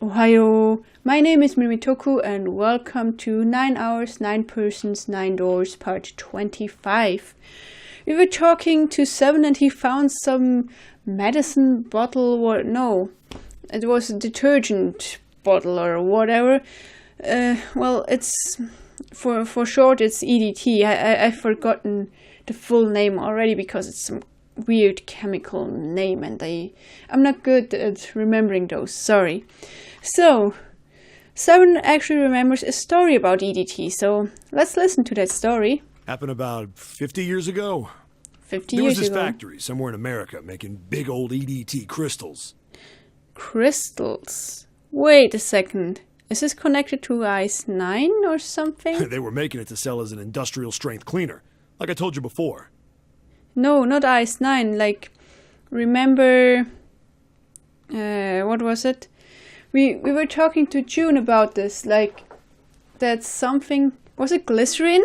Ohio, my name is Mimitoku and welcome to 9 Hours, 9 Persons, 9 Doors, part 25. We were talking to Seven and he found some medicine bottle, or no, it was a detergent bottle or whatever. Well, it's, for short, it's EDT. I've forgotten the full name already because it's some weird chemical name and I'm not good at remembering those, sorry. So, Seven actually remembers a story about EDT, so let's listen to that story. Happened about 50 years ago. 50 there years was this ago. factory somewhere in America making big old EDT crystals. Crystals? Wait a second. Is this connected to Ice 9 or something? They were making it to sell as an industrial strength cleaner, like I told you before. No, not Ice 9. Like, remember... what was it? We were talking to June about this, like, that something... Was it glycerin?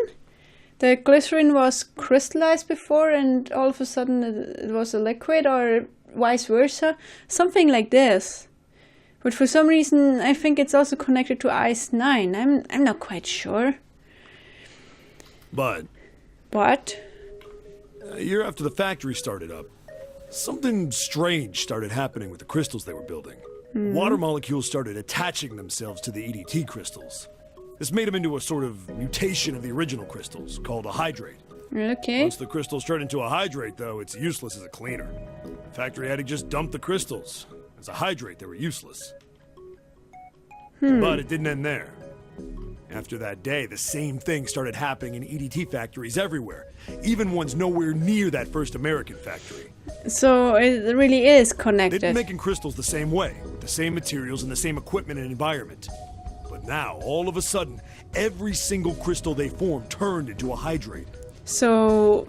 The glycerin was crystallized before and all of a sudden it was a liquid, or vice versa. Something like this. But for some reason I think it's also connected to Ice 9. I'm not quite sure. But... What? A year after the factory started up, something strange started happening with the crystals they were building. Water molecules started attaching themselves to the EDT crystals. This made them into a sort of mutation of the original crystals, called a hydrate. Okay. Once the crystals turn into a hydrate, though, it's useless as a cleaner. The factory had to just dump the crystals. As a hydrate, they were useless. But it didn't end there. After that day, the same thing started happening in EDT factories everywhere, even ones nowhere near that first American factory. So it really is connected. They'd been making crystals the same way, with the same materials and the same equipment and environment. But now, all of a sudden, every single crystal they formed turned into a hydrate. So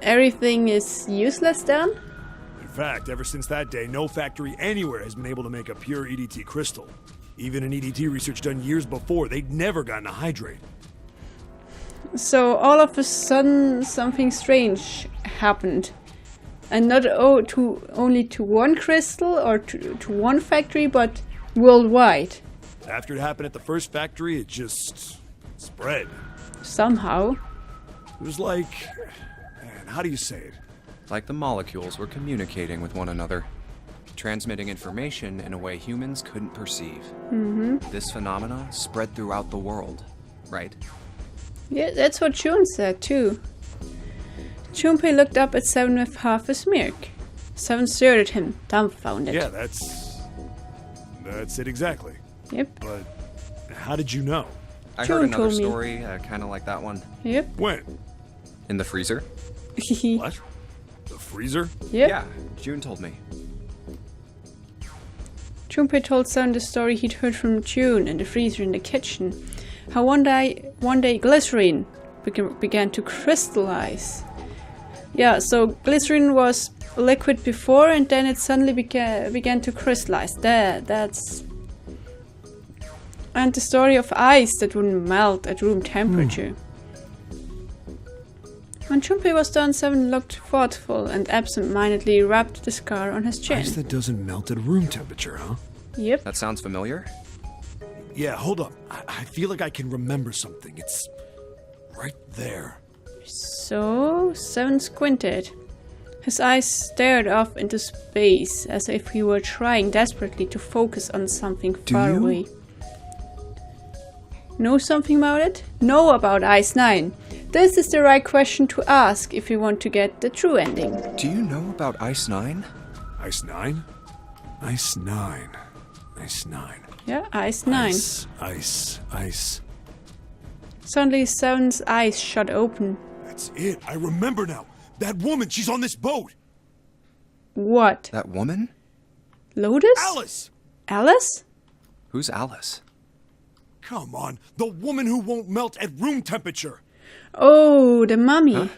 everything is useless then? In fact, ever since that day, no factory anywhere has been able to make a pure EDT crystal. Even in EDT research done years before, they'd never gotten a hydrate. So all of a sudden something strange happened. And not only to one crystal or to one factory, but worldwide. After it happened at the first factory, it just spread. Somehow. It was like... man, how do you say it? Like the molecules were communicating with one another, transmitting information in a way humans couldn't perceive. This phenomena spread throughout the world, right? Yeah, that's what June said too. Junpei looked up at Seven with half a smirk. Seven stared at him, dumbfounded. Yeah, that's it exactly. Yep. But how did you know? I June heard another told me. story, kind of like that one. Yep. When? In the freezer? What? The freezer? Yep. Yeah, June told me. Junpei told Seven the story he'd heard from June in the freezer in the kitchen. How one day glycerin began to crystallize. Yeah, so glycerin was liquid before and then it suddenly began to crystallize. That's... And the story of ice that wouldn't melt at room temperature. When Junpei was done, Seven looked thoughtful and absent-mindedly rubbed the scar on his chin. Ice that doesn't melt at room temperature, huh? Yep. That sounds familiar? Yeah, hold up. I feel like I can remember something. It's right there. So, Seven squinted. His eyes stared off into space as if he were trying desperately to focus on something far you? away. Know something about it? Know about Ice 9. This is the right question to ask if you want to get the true ending. Do you know about Ice 9? Ice 9? Ice 9. Ice 9. Yeah, Ice 9. Ice. Suddenly, Seven's eyes shot open. That's it. I remember now. That woman, she's on this boat. What? That woman? Lotus? Alice! Alice? Who's Alice? Come on. The woman who won't melt at room temperature. Oh, the mummy. Huh?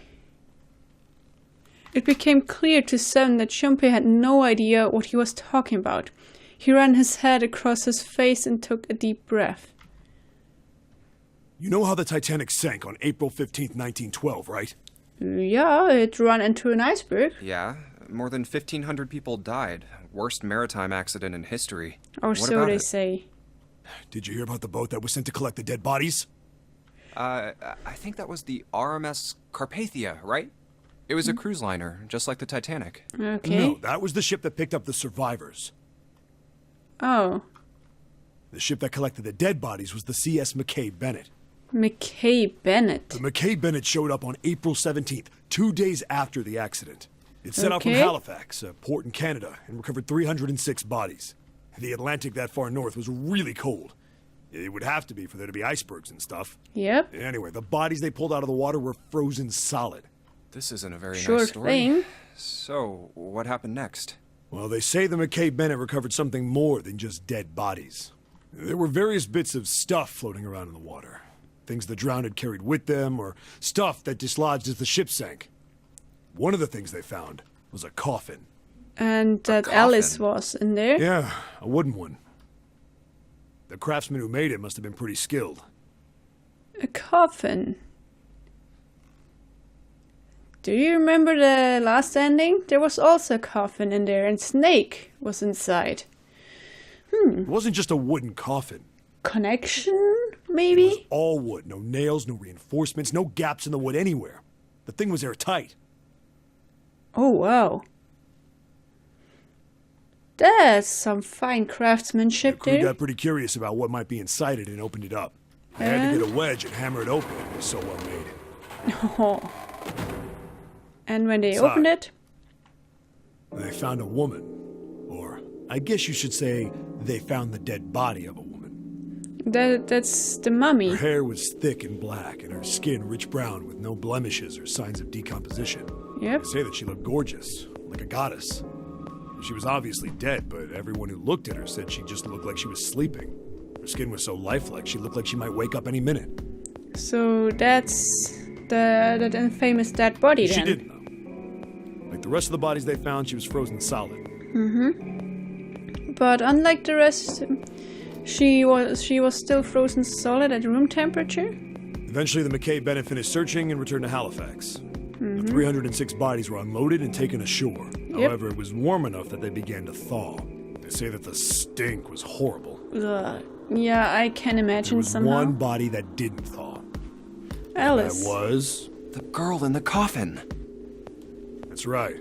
It became clear to Seven that Junpei had no idea what he was talking about. He ran his head across his face and took a deep breath. You know how the Titanic sank on April 15th, 1912, right? Yeah, it ran into an iceberg. Yeah, more than 1,500 people died. worst maritime accident in history. Or What so about they it? say. Did you hear about the boat that was sent to collect the dead bodies? I think that was the RMS Carpathia, right? It was a cruise liner, just like the Titanic. Okay. No, that was the ship that picked up the survivors. Oh. The ship that collected the dead bodies was the CS McKay Bennett. McKay Bennett. The McKay Bennett showed up on April 17th, 2 days after the accident. It set out from Okay. Halifax, a port in Canada, and recovered 306 bodies. The Atlantic that far north was really cold. It would have to be for there to be icebergs and stuff. Yep. Anyway, the bodies they pulled out of the water were frozen solid. This isn't a very Sure nice story. thing. So, what happened next? Well, they say the McKay Bennett recovered something more than just dead bodies. There were various bits of stuff floating around in the water. Things the drowned had carried with them, or stuff that dislodged as the ship sank. One of the things they found was a coffin. And that coffin. Alice was in there. Yeah, a wooden one. The craftsman who made it must have been pretty skilled. A coffin. Do you remember the last ending? There was also a coffin in there, and Snake was inside. It wasn't just a wooden coffin. Connection, It was maybe? all wood. No nails, no reinforcements, no gaps in the wood anywhere. The thing was airtight. Oh, wow. That's some fine The craftsmanship crew there. got pretty curious about what might be inside it and opened it up. They had to get a wedge and hammer it open. It was so well made. Oh. And when they Inside. opened it, They found a woman. Or, I guess you should say, they found the dead body of a woman. that's the mummy. Her hair was thick and black, and her skin rich brown with no blemishes or signs of decomposition. Yep. They say that she looked gorgeous, like a goddess. She was obviously dead, but everyone who looked at her said she just looked like she was sleeping. Her skin was so lifelike, she looked like she might wake up any minute. So that's that infamous dead body She then. didn't, though. Like the rest of the bodies they found, she was frozen solid. But unlike the rest, she was still frozen solid at room temperature. Eventually, the McKay Bennett finished searching and returned to Halifax. The 306 bodies were unloaded and taken ashore. However, it was warm enough that they began to thaw. They say that the stink was horrible. Ugh. Yeah, I can There imagine was somehow. one body that didn't thaw. Alice. That was... The girl in the coffin. That's right.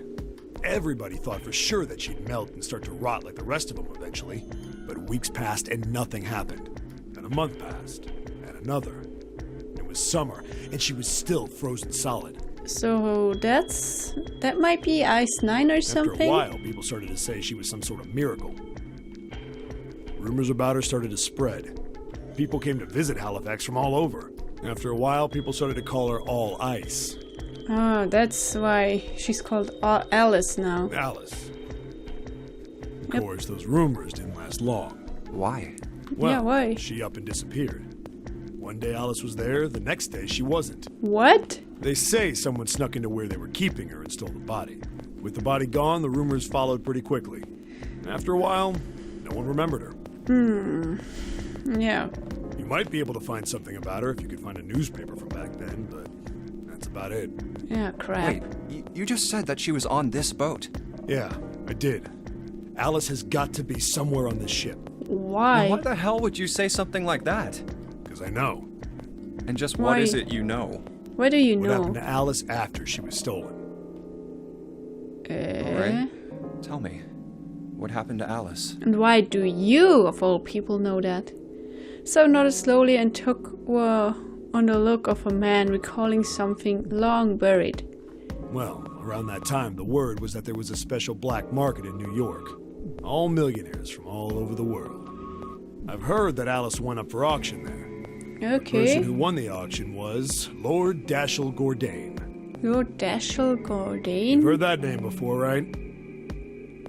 Everybody thought for sure that she'd melt and start to rot like the rest of them eventually. But weeks passed and nothing happened. And a month passed. And another. And it was summer, and she was still frozen solid. So that might be Ice 9 or something. After a while, people started to say she was some sort of miracle. Rumors about her started to spread. People came to visit Halifax from all over. After a while, people started to call her All Ice. Oh, that's why she's called Alice now. Alice. Of course, those rumors didn't last long. Why? Well, Yeah, why? she up and disappeared. One day Alice was there, the next day she wasn't. What? They say someone snuck into where they were keeping her and stole the body. With the body gone, the rumors followed pretty quickly. After a while, no one remembered her. Yeah. You might be able to find something about her if you could find a newspaper from back then, but that's about it. Yeah, crap. Wait, you just said that she was on this boat. Yeah, I did. Alice has got to be somewhere on this ship. Why? Now, what the hell would you say something like that? Because I know. And just Why? what is it you know? What do you What know? happened to Alice after she was stolen? Alright. Tell me. What happened to Alice? And why do you, of all people, know that? So nodded slowly and took on the look of a man recalling something long buried. Well, around that time, the word was that there was a special black market in New York. All millionaires from all over the world. I've heard that Alice went up for auction there. The person who Okay. won the auction was Lord Dashiell Gordain. Lord Dashiell You've Gordain? heard that name before, right?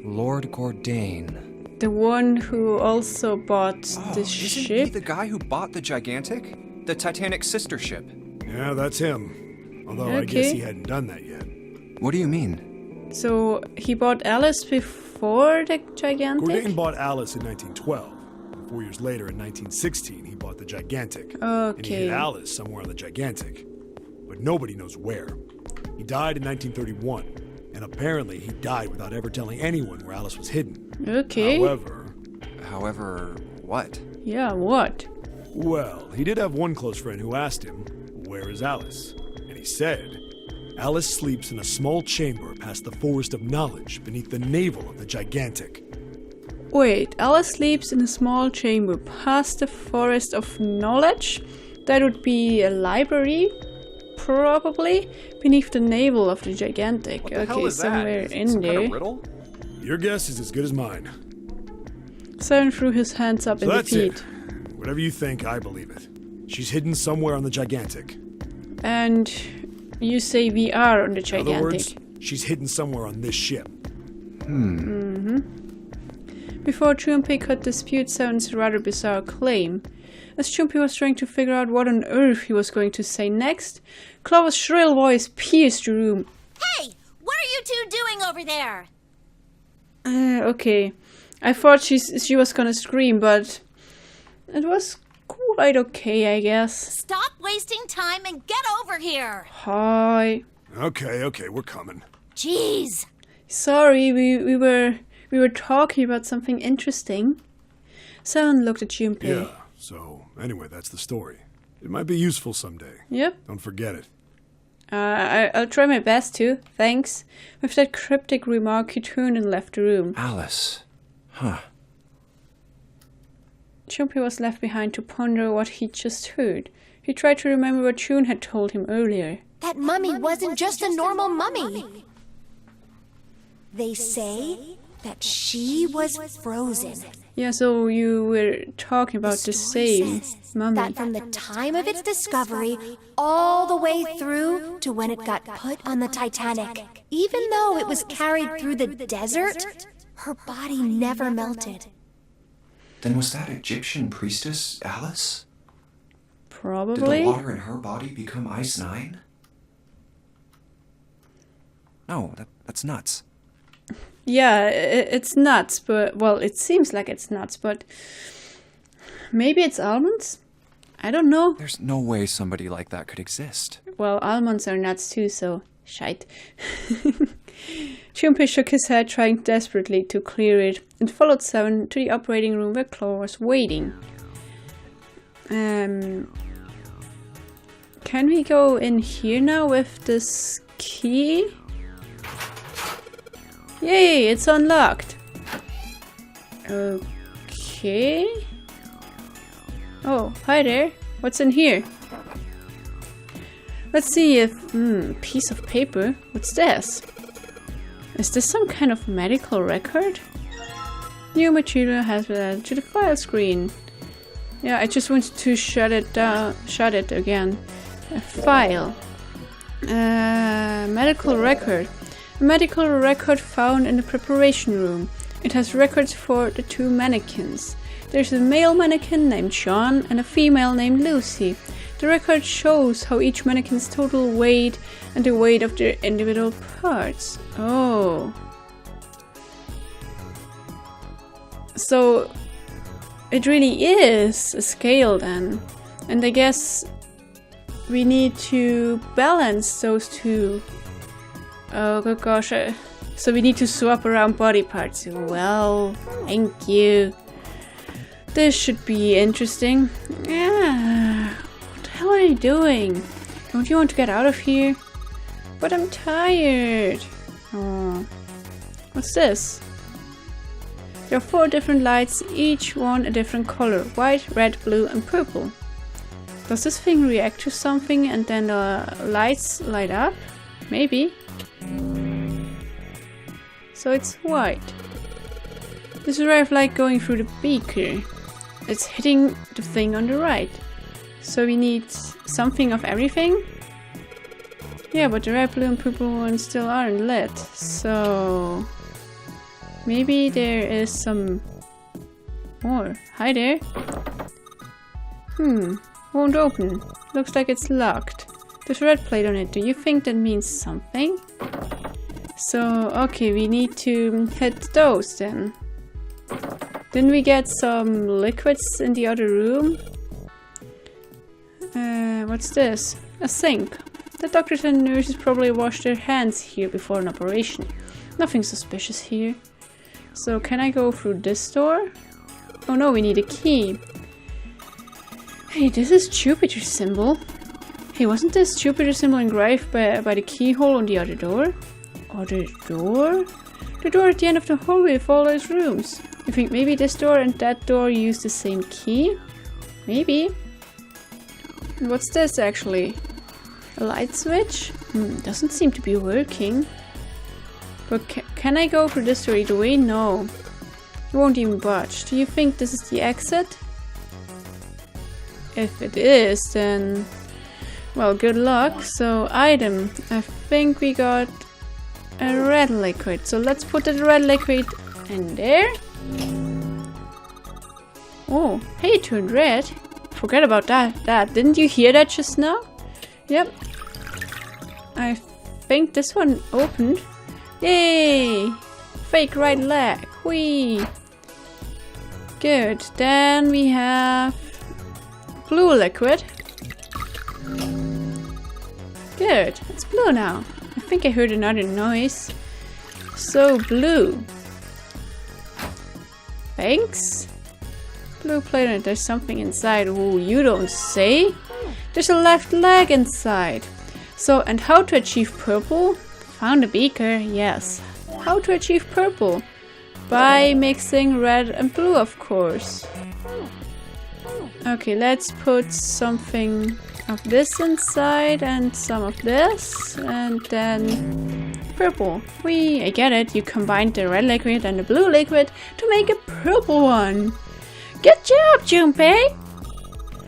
Lord Gordain. The one who also bought the Isn't he ship? the guy who bought the Gigantic? The Titanic's sister ship. Yeah, that's him. Although I guess Okay. he hadn't done that yet. What do you mean? So he bought Alice before the Gigantic? Gordain bought Alice in 1912. 4 years later, in 1916, he bought the Gigantic. And he hid Okay. Alice somewhere on the Gigantic. But nobody knows where. He died in 1931. And apparently he died without ever telling anyone where Alice was hidden. Okay. However, what? Yeah, what? Well, he did have one close friend who asked him, "Where is Alice?" And he said, "Alice sleeps in a small chamber past the forest of knowledge beneath the navel of the gigantic." Wait, Alice sleeps in a small chamber past the forest of knowledge? That would be a library? Probably? Beneath the navel of the gigantic. What the hell Okay, is somewhere that? in Some there. kind of riddle? Your guess is as good as mine. Seven threw his hands up So in that's defeat. it. Whatever you think, I believe it. She's hidden somewhere on the gigantic. And you say we are on the In other words, gigantic. she's hidden somewhere on this ship. Before Chumpy could dispute Seven's rather bizarre claim, as Chumpy was trying to figure out what on earth he was going to say next, Clover's shrill voice pierced the room. Hey, what are you two doing over there? Okay. I thought she was gonna scream, but it was quite okay, I guess. Stop wasting time and get over here. Hi. Okay, we're coming. Jeez. Sorry, we were talking about something interesting. Seven looked at Junpei. Yeah, so anyway, that's the story. It might be useful someday. Yep. Don't forget it. I'll try my best to. Thanks. With that cryptic remark, he turned and left the room. Alice. Huh. Junpei was left behind to ponder what he'd just heard. He tried to remember what June had told him earlier. That mummy wasn't just a normal mummy. They say that she was frozen. Yeah, so you were talking about the same mummy. That from the time of its discovery all the way through to when it got put on the Titanic, even though it was carried through the desert, her body never melted. Then was that Egyptian priestess Alice? Did Probably. the water in her body become Ice 9? No, that's nuts. Yeah, it's nuts, but, well, it seems like it's nuts, but maybe it's almonds? I don't know. There's no way somebody like that could exist. Well, almonds are nuts too, so shite. Junpei shook his head, trying desperately to clear it, and followed Seven to the operating room where Claw was waiting. Can we go in here now with this key? Yay, it's unlocked. Okay. Oh, hi there. What's in here? Let's see if... piece of paper. What's this? Is this some kind of medical record? New material has been added to the file screen. Yeah, I just wanted to shut it down. Shut it again. A file. Medical record. A medical record found in the preparation room. It has records for the two mannequins. There's a male mannequin named John and a female named Lucy. The record shows how each mannequin's total weight and the weight of their individual parts. Oh. So it really is a scale then. And I guess we need to balance those two. Oh good gosh. So we need to swap around body parts. Well, thank you. This should be interesting. Yeah. What the hell are you doing? Don't you want to get out of here? But I'm tired. Oh. What's this? There are 4 different lights, each one a different color. White, red, blue and purple. Does this thing react to something and then the lights light up? Maybe. So it's white. This ray of light going through the beaker. It's hitting the thing on the right. So we need something of everything? Yeah, but the red, blue and purple ones still aren't lit. So maybe there is some more. Hi there. Won't open. Looks like it's locked. There's a red plate on it. Do you think that means something? So, okay, we need to hit those then. Didn't we get some liquids in the other room? What's this? A sink. The doctors and nurses probably washed their hands here before an operation. Nothing suspicious here. So can I go through this door? Oh no, we need a key. Hey, this is Jupiter symbol. Hey, wasn't this Jupiter symbol engraved by the keyhole on the other door? Other door? The door at the end of the hallway with all those rooms. You think maybe this door and that door use the same key? Maybe. What's this actually? A light switch? Doesn't seem to be working. But can I go through this door either way? No. It won't even budge. Do you think this is the exit? If it is, then... well, good luck. So, item. I think we got a red liquid. So let's put the red liquid in there. Oh, hey, it turned red. Forget about that. Didn't you hear that just now? Yep. I think this one opened. Yay! Fake right leg. Whee! Good. Then we have blue liquid. Good. It's blue now. I think I heard another noise. So blue. Thanks. Blue planet. There's something inside. Oh, you don't say. There's a left leg inside. So, and how to achieve purple? Found a beaker. Yes. How to achieve purple? By mixing red and blue, of course. Okay, let's put something of this inside and some of this, and then purple. Whee! I get it. You combined the red liquid and the blue liquid to make a purple one. Good job, Junpei!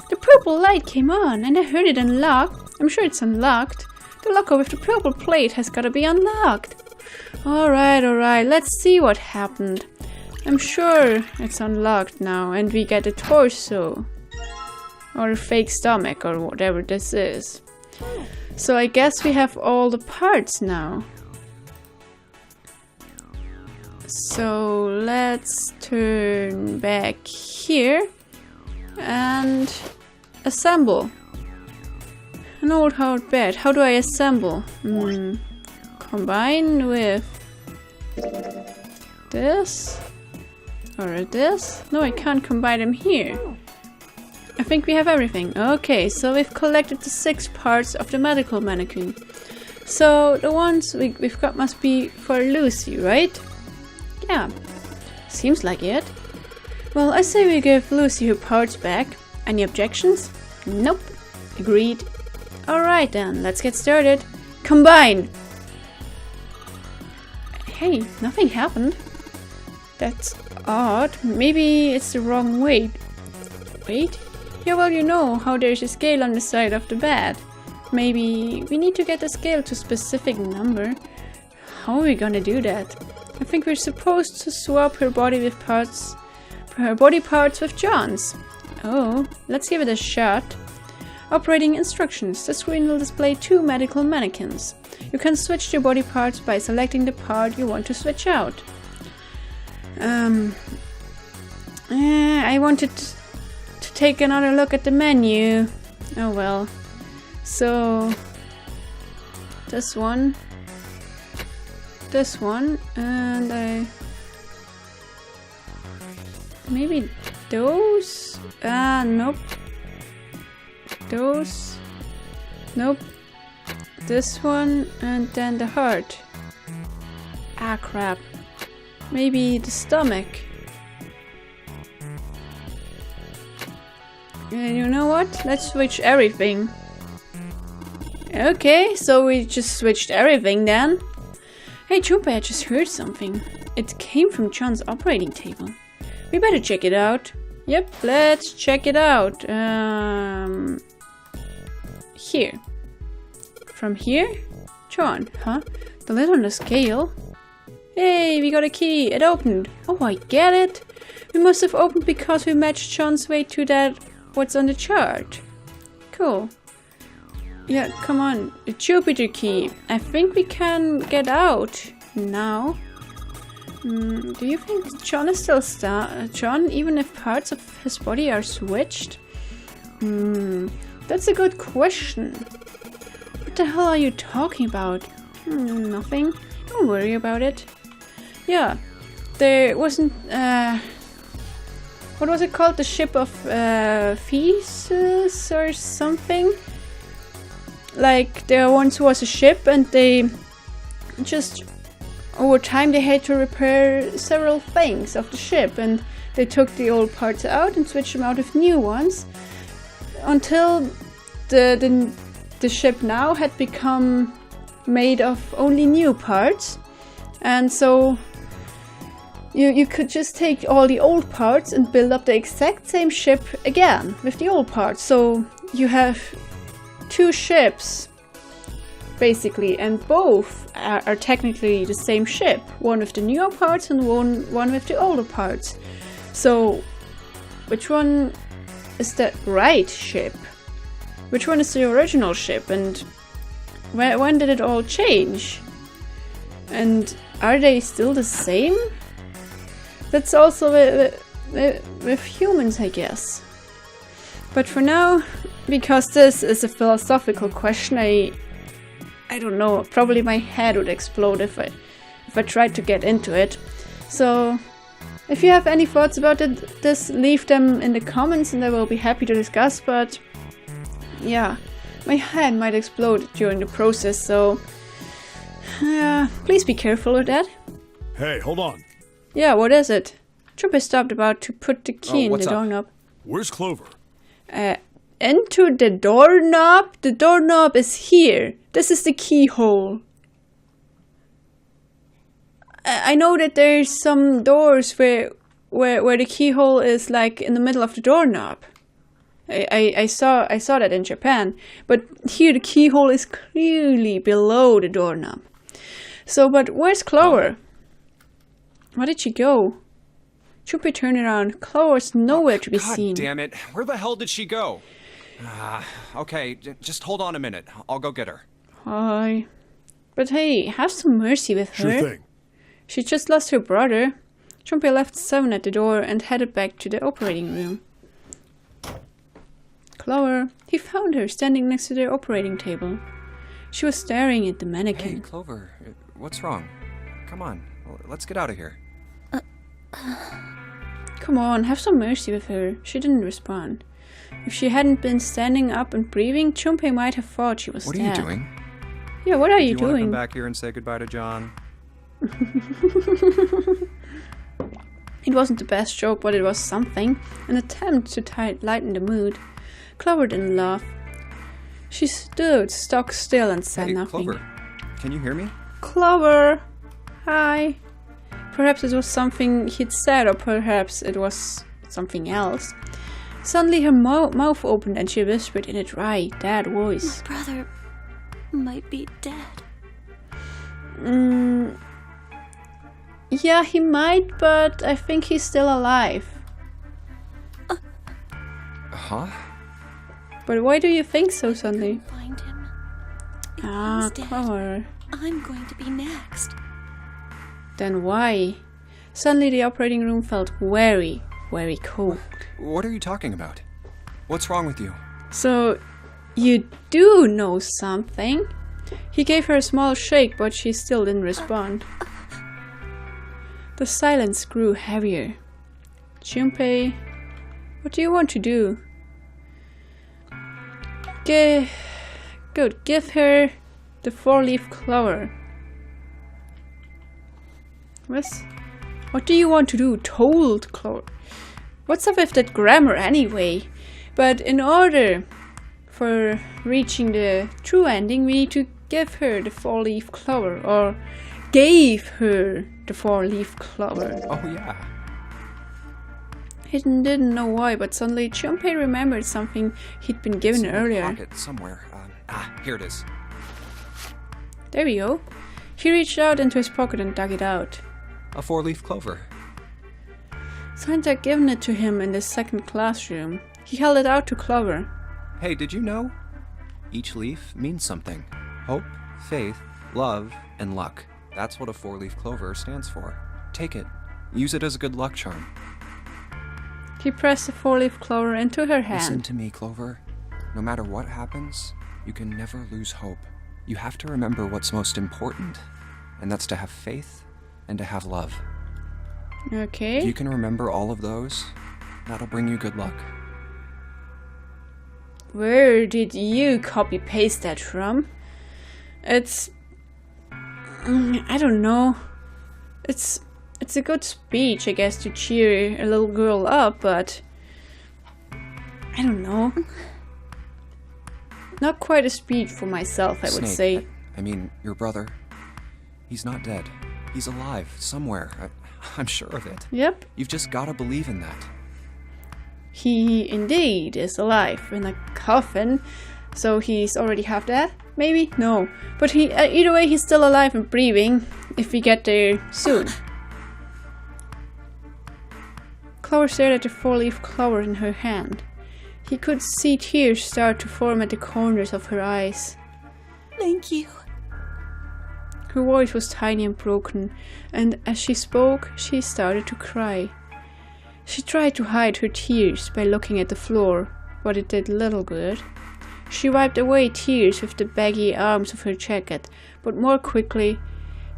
The purple light came on and I heard it unlock. I'm sure it's unlocked. The locker with the purple plate has gotta be unlocked. Alright, let's see what happened. I'm sure it's unlocked now and we get a torso. Or a fake stomach or whatever this is. So I guess we have all the parts now. So let's turn back here and assemble. An old hard bed. How do I assemble? Combine with this or this? No, I can't combine them here. I think we have everything. Okay, so we've collected the 6 parts of the medical mannequin. So the ones we've got must be for Lucy, right? Yeah, seems like it. Well, I say we give Lucy her parts back. Any objections? Nope. Agreed. Alright then, let's get started. Combine! Hey, nothing happened. That's odd. Maybe it's the wrong way. Wait? Yeah, well, you know how there's a scale on the side of the bed. Maybe we need to get the scale to a specific number. How are we gonna do that? I think we're supposed to swap her body parts with John's. Oh, let's give it a shot. Operating instructions. The screen will display 2 medical mannequins. You can switch your body parts by selecting the part you want to switch out. I wanted to take another look at the menu. Oh well. So, this one, and maybe those? Nope. Those? Nope. This one, and then the heart. Ah, crap. Maybe the stomach. And you know what? Let's switch everything. Okay, so we just switched everything then. Hey, Junpei, I just heard something. It came from John's operating table. We better check it out. Yep, let's check it out. Here. From here? John, huh? The lid on the scale? Hey, we got a key. It opened. Oh, I get it. We must have opened because we matched John's weight to that what's on the chart. Cool. Yeah, come on. The Jupiter key. I think we can get out now. Do you think John is still John, even if parts of his body are switched? That's a good question. What the hell are you talking about? Nothing. Don't worry about it. Yeah, there wasn't, what was it called? The ship of Theseus or something? Like, there once was a ship and they just, over time they had to repair several things of the ship, and they took the old parts out and switched them out with new ones until the ship now had become made of only new parts. And so you could just take all the old parts and build up the exact same ship again with the old parts. So you have two ships basically, and both are technically the same ship, one with the newer parts and one with the older parts. So which one is the right ship? Which one is the original ship, and when did it all change? And are they still the same? That's also with humans, I guess. But for now, because this is a philosophical question, I don't know, probably my head would explode if I tried to get into it. So if you have any thoughts about it, just leave them in the comments and I will be happy to discuss. But yeah, my head might explode during the process, so please be careful with that. Hey, hold on. Yeah, what is it? Trooper stopped about to put the key in the doorknob. Where's Clover? Into the doorknob? The doorknob is here. This is the keyhole. I know that there's some doors where the keyhole is like in the middle of the doorknob. I saw that in Japan, but here the keyhole is clearly below the doorknob. So, but where's Clover? Where did she go? Chupi turned around. Clover's nowhere to be seen. God damn it! Where the hell did she go? Okay, just hold on a minute. I'll go get her. Hi. But hey, have some mercy with her. Sure thing. She just lost her brother. Chumpy left 7 at the door and headed back to the operating room. Clover. He found her standing next to their operating table. She was staring at the mannequin. Hey, Clover, what's wrong? Come on, let's get out of here. Come on, have some mercy with her. She didn't respond. If she hadn't been standing up and breathing, Chumpy might have thought she was dead. What are you doing? Yeah, what are you Do you want to doing? come back here and say goodbye to John? It wasn't the best joke, but it was something. An attempt to lighten the mood. Clover didn't laugh. She stood stock still and said nothing. Clover, can you hear me? Clover! Hi. Perhaps it was something he'd said, or perhaps it was something else. Suddenly her mouth opened and she whispered in a dry, dead voice. My brother might be dead. Yeah, he might, but I think he's still alive. Huh? But why do you think so suddenly? Find him. If Ah, he's dead, Clover. I'm going to be next. Then why? Suddenly the operating room felt very, very cold. What are you talking about? What's wrong with you? So, you do know something? He gave her a small shake, but she still didn't respond. The silence grew heavier. Junpei, what do you want to do? Good. Give her the 4-leaf clover. What do you want to do? Told Clover. What's up with that grammar anyway? But in order for reaching the true ending, we need to give her the 4-leaf clover, or gave her the 4-leaf clover. Oh yeah. He didn't know why, but suddenly Junpei remembered something he'd been given It's in the earlier. pocket somewhere. Here it is. There we go. He reached out into his pocket and dug it out. A 4-leaf clover. Science had given it to him in the second classroom. He held it out to Clover. Hey, did you know? Each leaf means something. Hope, faith, love, and luck. That's what a 4-leaf clover stands for. Take it. Use it as a good luck charm. He pressed the 4-leaf clover into her hand. Listen to me, Clover. No matter what happens, you can never lose hope. You have to remember what's most important, and that's to have faith and to have love. Okay. If you can remember all of those, that'll bring you good luck. Where did you copy-paste that from? It's... I don't know. It's a good speech, I guess, to cheer a little girl up, but... I don't know. Not quite a speech for myself, I would say. I mean, your brother. He's not dead. He's alive, somewhere. I'm sure of it. Yep. You've just gotta believe in that. He indeed is alive in a coffin, so he's already half dead? Maybe? No. But he, either way, he's still alive and breathing, if we get there soon. Clover stared at the four-leaf clover in her hand. He could see tears start to form at the corners of her eyes. Thank you. Her voice was tiny and broken, and as she spoke, she started to cry. She tried to hide her tears by looking at the floor, but it did little good. She wiped away tears with the baggy arms of her jacket, but more quickly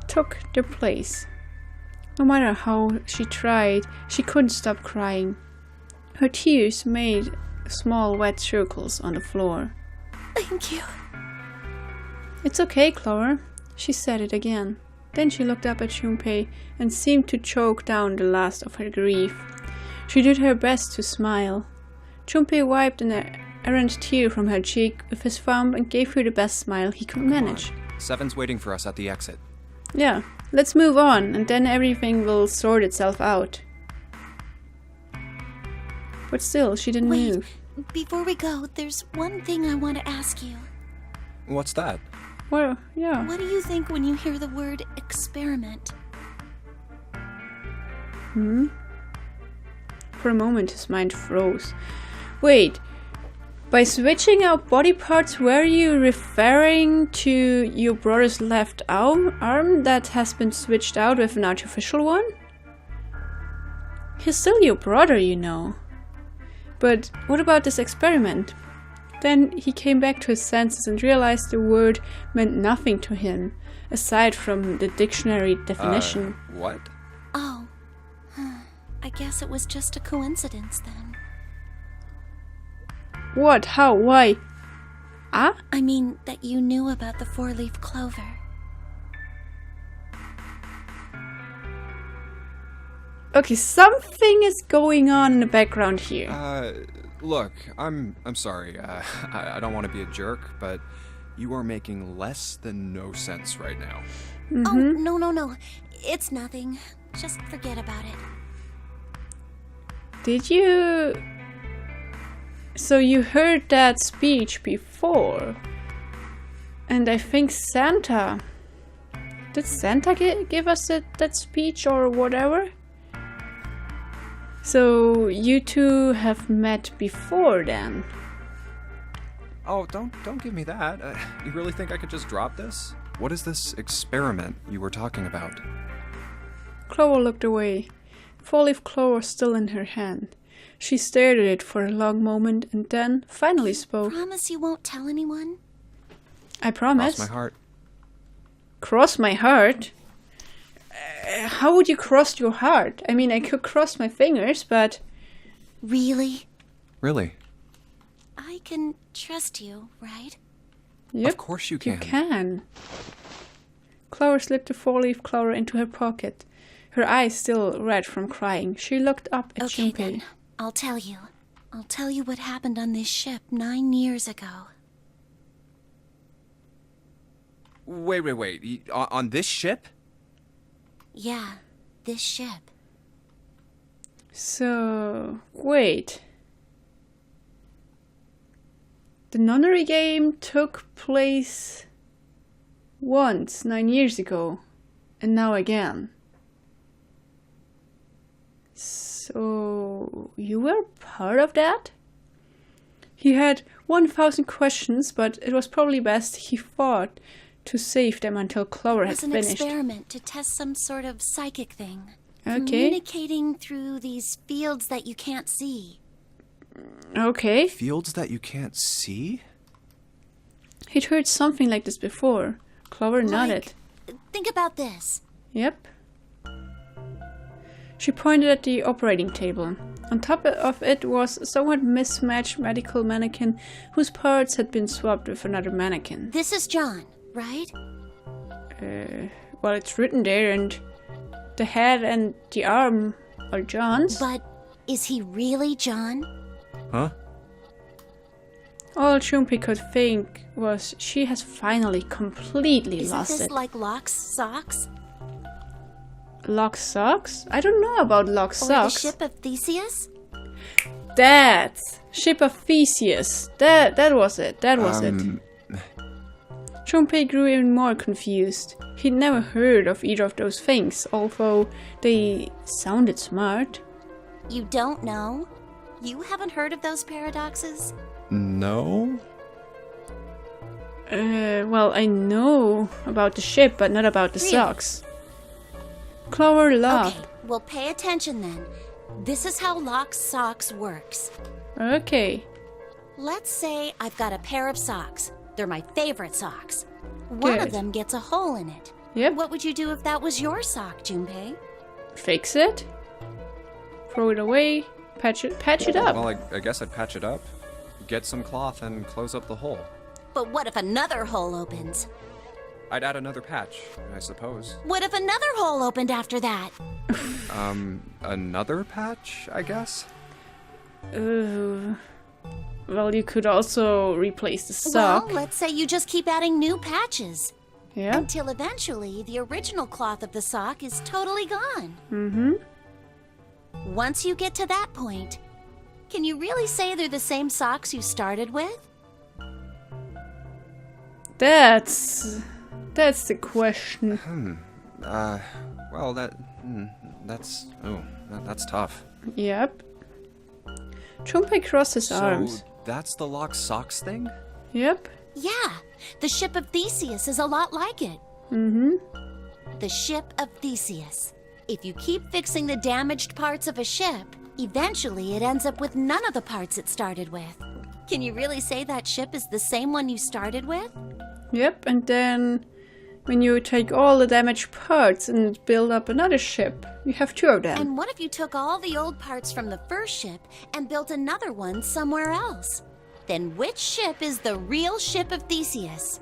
took their place. No matter how she tried, she couldn't stop crying. Her tears made small wet circles on the floor. Thank you. It's okay, Clover. She said it again. Then she looked up at Junpei and seemed to choke down the last of her grief. She did her best to smile. Junpei wiped an errant tear from her cheek with his thumb and gave her the best smile he could manage. Seven's waiting for us at the exit. Yeah, let's move on and then everything will sort itself out. But still, she didn't move. Before we go, there's one thing I want to ask you. What's that? Well, yeah. What do you think when you hear the word experiment? For a moment, his mind froze. Wait, by switching out body parts, were you referring to your brother's left arm that has been switched out with an artificial one? He's still your brother, you know. But what about this experiment? Then he came back to his senses and realized the word meant nothing to him, aside from the dictionary definition. What? Oh. I guess it was just a coincidence then. What? How? Why? Ah? I mean, that you knew about the four-leaf clover. Okay, something is going on in the background here. Look, I'm sorry. I don't want to be a jerk, but you are making less than no sense right now. Oh, no. It's nothing. Just forget about it. Did you... So you heard that speech before. And I think Santa... Did Santa give us that speech or whatever? So you two have met before then? Oh, don't give me that. You really think I could just drop this? What is this experiment you were talking about? Clover looked away. Four-leaf clover still in her hand. She stared at it for a long moment and then finally spoke. Promise you won't tell anyone? I promise. Cross my heart. Cross my heart? How would you cross your heart? I mean, I could cross my fingers, but... Really? Really? I can trust you, right? Yep, of course you can. You can. Clover slipped the four-leaf clover into her pocket. Her eyes still red from crying. She looked up at Okay, Junpei. then. I'll tell you. I'll tell you what happened on this ship 9 years ago. Wait. On this ship? Yeah, this ship. So, wait. The nunnery game took place once 9 years ago, and now again. So, you were part of that? He had 1,000 questions, but it was probably best he fought to save them until Clover had It was an finished. experiment to test some sort of psychic thing. Okay. Communicating through these fields that you can't see. Okay. Fields that you can't see? He'd heard something like this before. Clover nodded. Think about this. Yep. She pointed at the operating table. On top of it was a somewhat mismatched medical mannequin whose parts had been swapped with another mannequin. This is John, right? Well, it's written there, and the head and the arm are John's. But is he really John? Huh? All Junpei could think was she has finally completely Isn't lost this it. like Locke's socks? Lock's socks? I don't know about Lock's Or socks. the ship of Theseus? That ship of Theseus. That was it. That was it. Junpei grew even more confused. He'd never heard of either of those things, although they sounded smart. You don't know? You haven't heard of those paradoxes? No? Well, I know about the ship, but not about the Really? socks. Clover laughed. Okay, well pay attention then. This is how Locke's socks works. Okay. Let's say I've got a pair of socks. They're my favorite socks. One of Good. them gets a hole in it. Yep. What would you do if that was your sock, Junpei? Fix it. Throw it away. Patch it up. Well, I guess I'd patch it up, get some cloth, and close up the hole. But what if another hole opens? I'd add another patch, I suppose. What if another hole opened after that? Another patch, I guess? Well, you could also replace the sock. Well, let's say you just keep adding new patches. Yeah. Until eventually the original cloth of the sock is totally gone. Mm-hmm. Once you get to that point, can you really say they're the same socks you started with? That's the question. Well, that's tough. Yep. Junpei crossed his arms. So, that's the Locke's socks thing? Yep. Yeah, the ship of Theseus is a lot like it. Mm-hmm. The ship of Theseus. If you keep fixing the damaged parts of a ship, eventually it ends up with none of the parts it started with. Can you really say that ship is the same one you started with? Yep, and then when you take all the damaged parts and build up another ship, you have two of them. And what if you took all the old parts from the first ship and built another one somewhere else? Then which ship is the real ship of Theseus?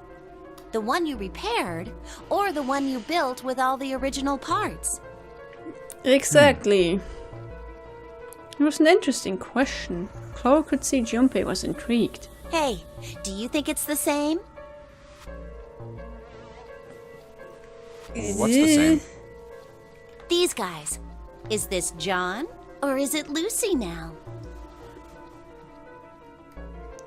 The one you repaired, or the one you built with all the original parts? Exactly. It was an interesting question. Clover could see Junpei was intrigued. Hey, do you think it's the same? What's the same? These guys. Is this John, or is it Lucy now?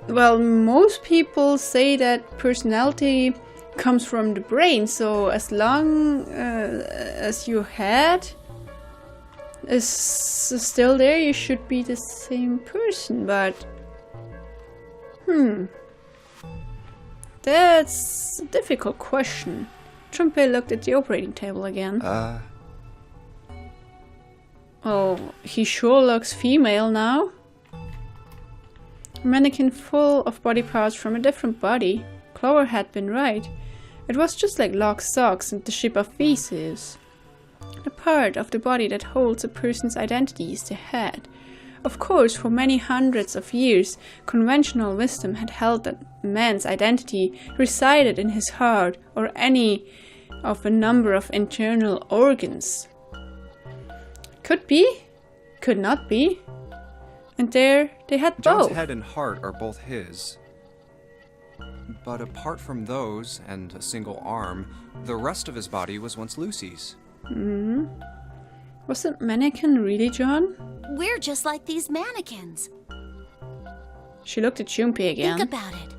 Well, most people say that personality comes from the brain, so as long as your head is still there, you should be the same person, but... That's a difficult question. Junpei looked at the operating table again. Oh, he sure looks female now. A mannequin full of body parts from a different body. Clover had been right. It was just like Locke's socks and the ship of Theseus. The part of the body that holds a person's identity is the head. Of course, for many hundreds of years, conventional wisdom had held that man's identity resided in his heart or any of a number of internal organs. Could be, could not be. And there they had John's both. head and heart are both his. But apart from those, and a single arm, the rest of his body was once Lucy's. Was the mannequin really John? We're just like these mannequins. She looked at Junpei again. Think about it.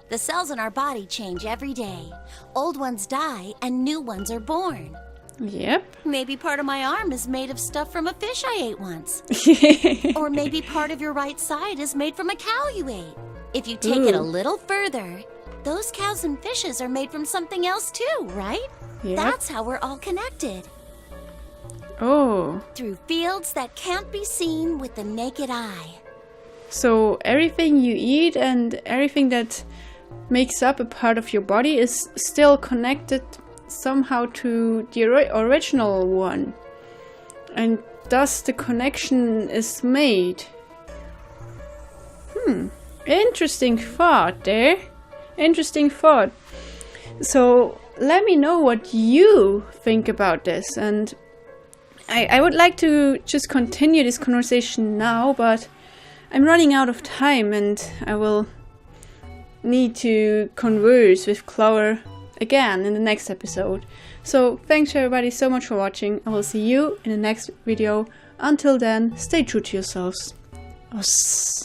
The cells in our body change every day. Old ones die and new ones are born. Yep. Maybe part of my arm is made of stuff from a fish I ate once. Or maybe part of your right side is made from a cow you ate. If you take it a little further, those cows and fishes are made from something else too, right? Yep. That's how we're all connected. Oh. Through fields that can't be seen with the naked eye. So everything you eat and everything that makes up a part of your body is still connected somehow to the original one. And thus the connection is made. Interesting thought there. Interesting thought. So let me know what you think about this, and I would like to just continue this conversation now, but I'm running out of time and I will need to converse with Clower again in the next episode. So thanks everybody so much for watching. I will see you in the next video. Until then, stay true to yourselves. Us.